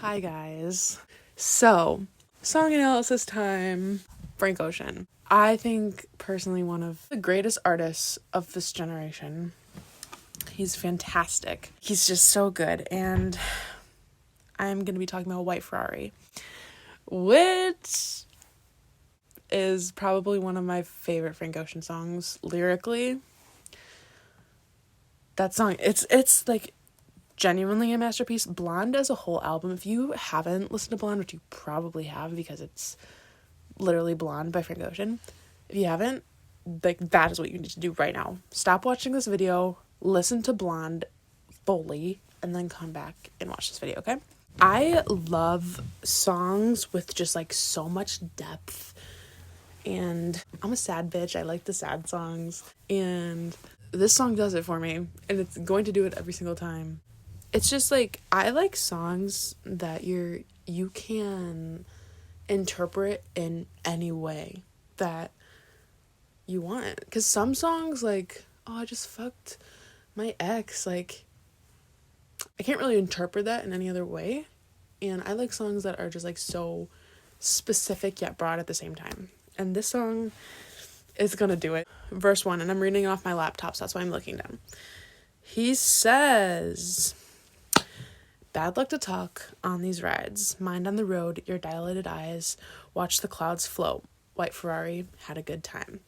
Hi guys. So, song analysis time. Frank Ocean. I think personally one of the greatest artists of this generation. He's fantastic. He's just so good, and I'm going to be talking about White Ferrari, which is probably one of my favorite Frank Ocean songs lyrically. That song, it's like genuinely a masterpiece. Blonde as a whole album, if you haven't listened to Blonde, which you probably have because it's literally Blonde by Frank Ocean, if you haven't, like, that is what you need to do right now. Stop watching this video, listen to Blonde fully, and then come back and watch this video, okay? I love songs with just like so much depth, and I'm a sad bitch. I like the sad songs, and this song does it for me, and it's going to do it every single time. It's just like, I like songs that you can interpret in any way that you want. Because some songs, like, oh, I just fucked my ex, like, I can't really interpret that in any other way. And I like songs that are just like so specific yet broad at the same time. And this song is gonna do it. Verse 1, and I'm reading off my laptop, so that's why I'm looking down. He says, "Bad luck to talk on these rides. Mind on the road, your dilated eyes. Watch the clouds float. White Ferrari, had a good time."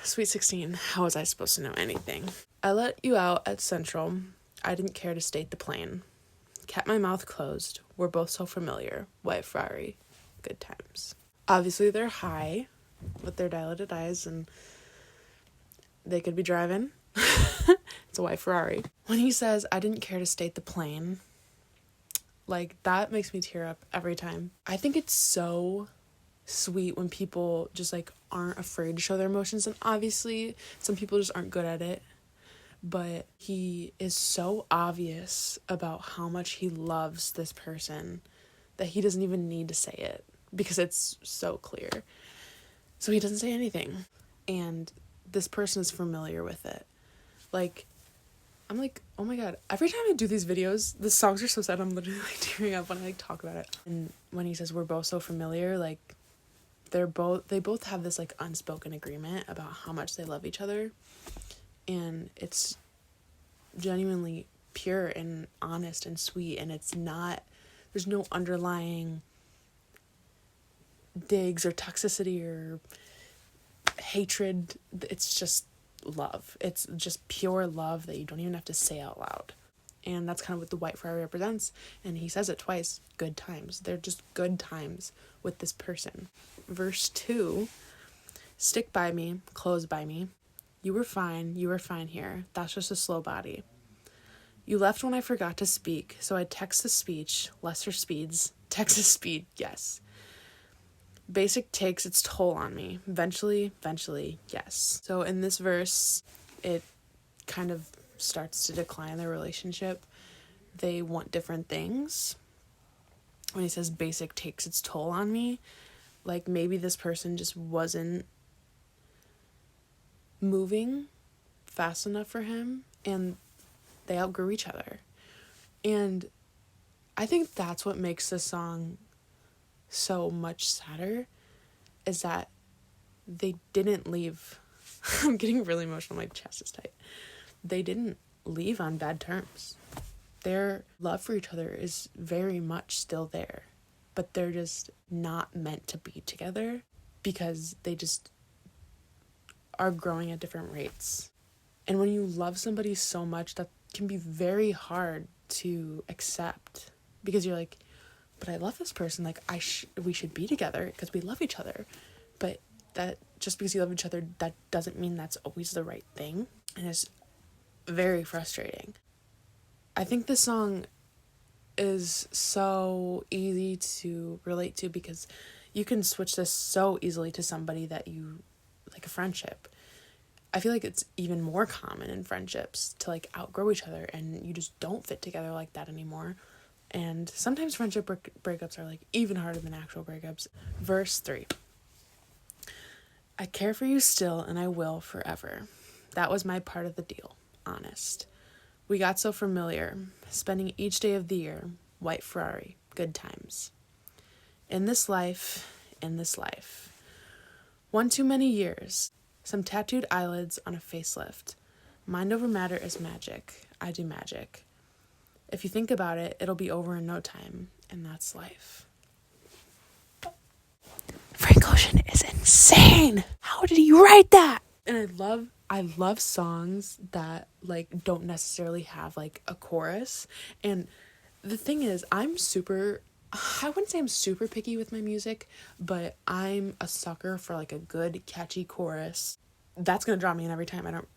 Sweet 16, how was I supposed to know anything? I let you out at Central. I didn't care to state the plain. Kept my mouth closed. We're both so familiar. White Ferrari, good times. Obviously, they're high with their dilated eyes, and they could be driving. It's a white Ferrari. When he says, I didn't care to state the plain, like, that makes me tear up every time. I think it's so sweet when people just, like, aren't afraid to show their emotions. And obviously, some people just aren't good at it. But he is so obvious about how much he loves this person that he doesn't even need to say it because it's so clear. So he doesn't say anything. And this person is familiar with it. Like, I'm like, oh my god, every time I do these videos, the songs are so sad, I'm literally like tearing up when I like talk about it. And when he says we're both so familiar, like, they both have this like unspoken agreement about how much they love each other. And it's genuinely pure and honest and sweet, and it's not, there's no underlying digs or toxicity or hatred. It's just love. It's just pure love that you don't even have to say out loud. And that's kind of what the White Ferrari represents. And he says it twice, good times. They're just good times with this person. Verse 2, stick by me, close by me. You were fine here. That's just a slow body. You left when I forgot to speak, so I text the speech, lesser speeds. Texas speed, yes. Basic takes its toll on me. Eventually, yes. So in this verse, it kind of starts to decline their relationship. They want different things. When he says basic takes its toll on me, like, maybe this person just wasn't moving fast enough for him, and they outgrew each other. And I think that's what makes this song so much sadder, is that they didn't leave. I'm getting really emotional, my chest is tight. They didn't leave on bad terms. Their love for each other is very much still there, but they're just not meant to be together because they just are growing at different rates. And when you love somebody so much, that can be very hard to accept, because you're like, but I love this person, like, we should be together because we love each other. But that, just because you love each other, that doesn't mean that's always the right thing. And it's very frustrating. I think this song is so easy to relate to because you can switch this so easily to somebody that you, like, a friendship. I feel like it's even more common in friendships to, like, outgrow each other and you just don't fit together like that anymore. And sometimes friendship breakups are, like, even harder than actual breakups. Verse 3. I care for you still, and I will forever. That was my part of the deal. Honest. We got so familiar, spending each day of the year. white Ferrari, good times. In this life, one too many years, some tattooed eyelids on a facelift. Mind over matter is magic. I do magic. If you think about it, it'll be over in no time, and that's life. Frank Ocean is insane. How did he write that? And I love songs that like don't necessarily have like a chorus. And the thing is, I wouldn't say I'm super picky with my music, but I'm a sucker for like a good catchy chorus. That's gonna draw me in every time. I don't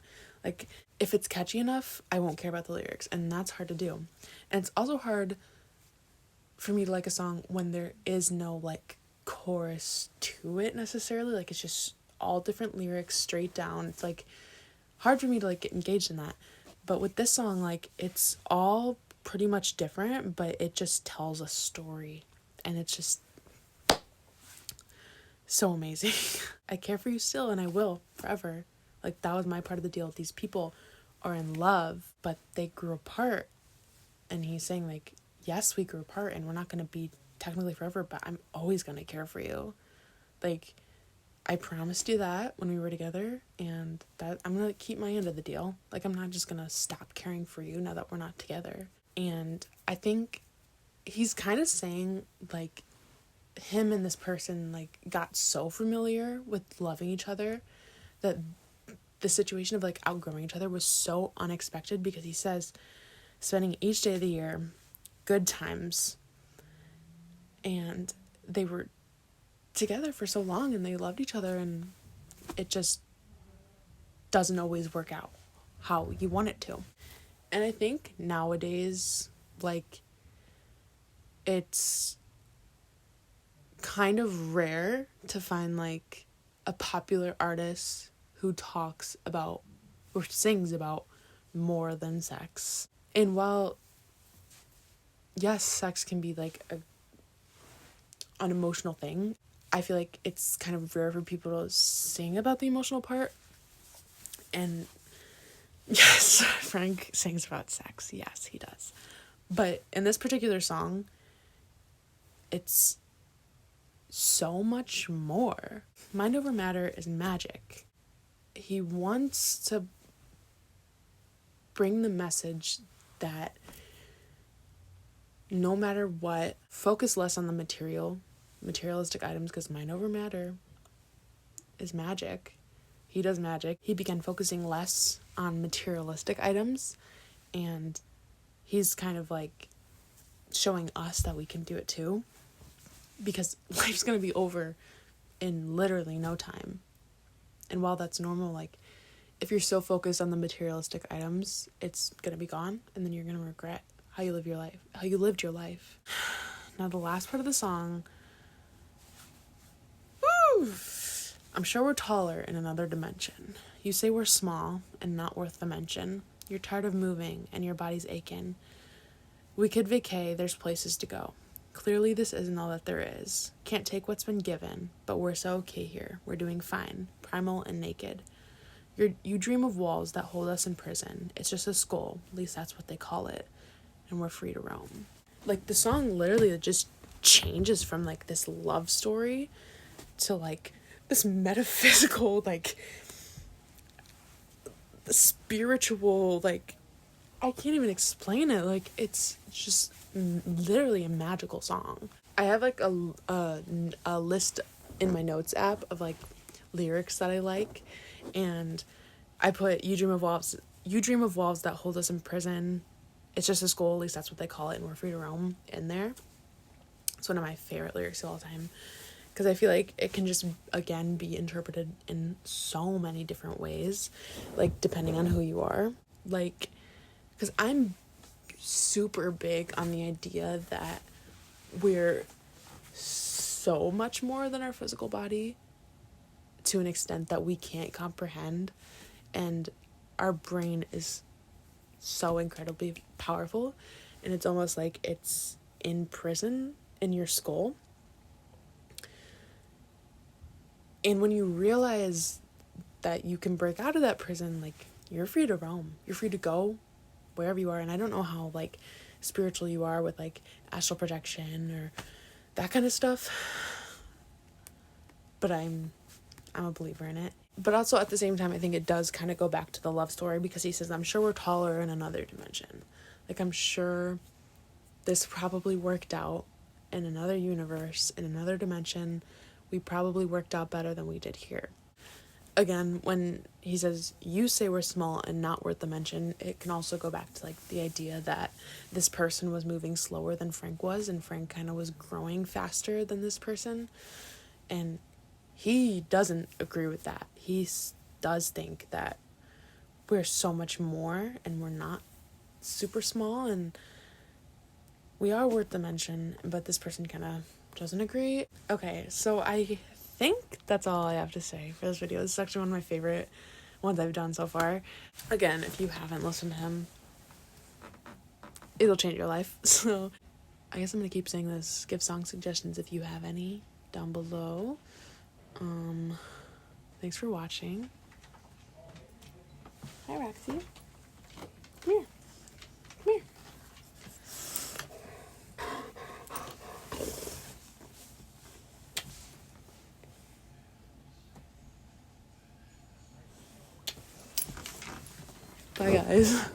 like, if it's catchy enough, I won't care about the lyrics, and that's hard to do. And it's also hard for me to like a song when there is no like chorus to it necessarily. Like, it's just all different lyrics straight down. It's like hard for me to like get engaged in that. But with this song, like, it's all pretty much different, but it just tells a story, and it's just so amazing. I care for you still, and I will forever. Like, that was my part of the deal. These people are in love, but they grew apart, and he's saying like, yes, we grew apart, and we're not going to be technically forever, but I'm always going to care for you. Like, I promised you that when we were together, and that I'm going to keep my end of the deal. Like, I'm not just going to stop caring for you now that we're not together. And I think he's kind of saying, like, him and this person, like, got so familiar with loving each other that the situation of, like, outgrowing each other was so unexpected, because he says, spending each day of the year, good times, and they were together for so long, and they loved each other, and it just doesn't always work out how you want it to. And I think nowadays, like, it's kind of rare to find like a popular artist who talks about or sings about more than sex. And while, yes, sex can be like an emotional thing, I feel like it's kind of rare for people to sing about the emotional part. And yes, Frank sings about sex. Yes, he does. But in this particular song, it's so much more. Mind over matter is magic. He wants to bring the message that no matter what, focus less on the materialistic items, because mind over matter is magic. He does magic. He began focusing less on materialistic items, and he's kind of like showing us that we can do it too, because life's gonna be over in literally no time. And while that's normal, like, if you're so focused on the materialistic items, it's gonna be gone, and then you're gonna regret how you lived your life. Now, the last part of the song, woo! I'm sure we're taller in another dimension. You say we're small and not worth the mention. You're tired of moving and your body's aching. We could vacay, there's places to go. Clearly this isn't all that there is. Can't take what's been given, but we're so okay here. We're doing fine, primal and naked. You dream of walls that hold us in prison. It's just a skull, at least that's what they call it. And we're free to roam. Like, the song literally just changes from like this love story to like this metaphysical, like, spiritual, like, I can't even explain it. Like, it's just literally a magical song. I have like a list in my notes app of like lyrics that I like, and I put you dream of walls that hold us in prison. It's just a school, at least that's what they call it, and we're free to roam in there. It's one of my favorite lyrics of all time, because I feel like it can just, again, be interpreted in so many different ways, like, depending on who you are. Like, because I'm super big on the idea that we're so much more than our physical body, to an extent that we can't comprehend, and our brain is so incredibly powerful, and it's almost like it's in prison in your skull. And when you realize that you can break out of that prison, like, you're free to roam. You're free to go wherever you are. And I don't know how, like, spiritual you are with like astral projection or that kind of stuff. But I'm a believer in it. But also at the same time, I think it does kind of go back to the love story, because he says, I'm sure we're taller in another dimension. Like, I'm sure this probably worked out in another universe, in another dimension. We probably worked out better than we did here. Again, when he says, you say we're small and not worth the mention, it can also go back to like the idea that this person was moving slower than Frank was, and Frank kind of was growing faster than this person. And he doesn't agree with that. He does think that we're so much more and we're not super small and we are worth the mention, but this person kind of doesn't agree. Okay, so I think that's all I have to say for this video. This is actually one of my favorite ones I've done so far. Again, if you haven't listened to him, it'll change your life. So I guess I'm gonna keep saying this. Give song suggestions if you have any down below. Thanks for watching. Hi, Roxy. Come here. Come here. Bye, guys.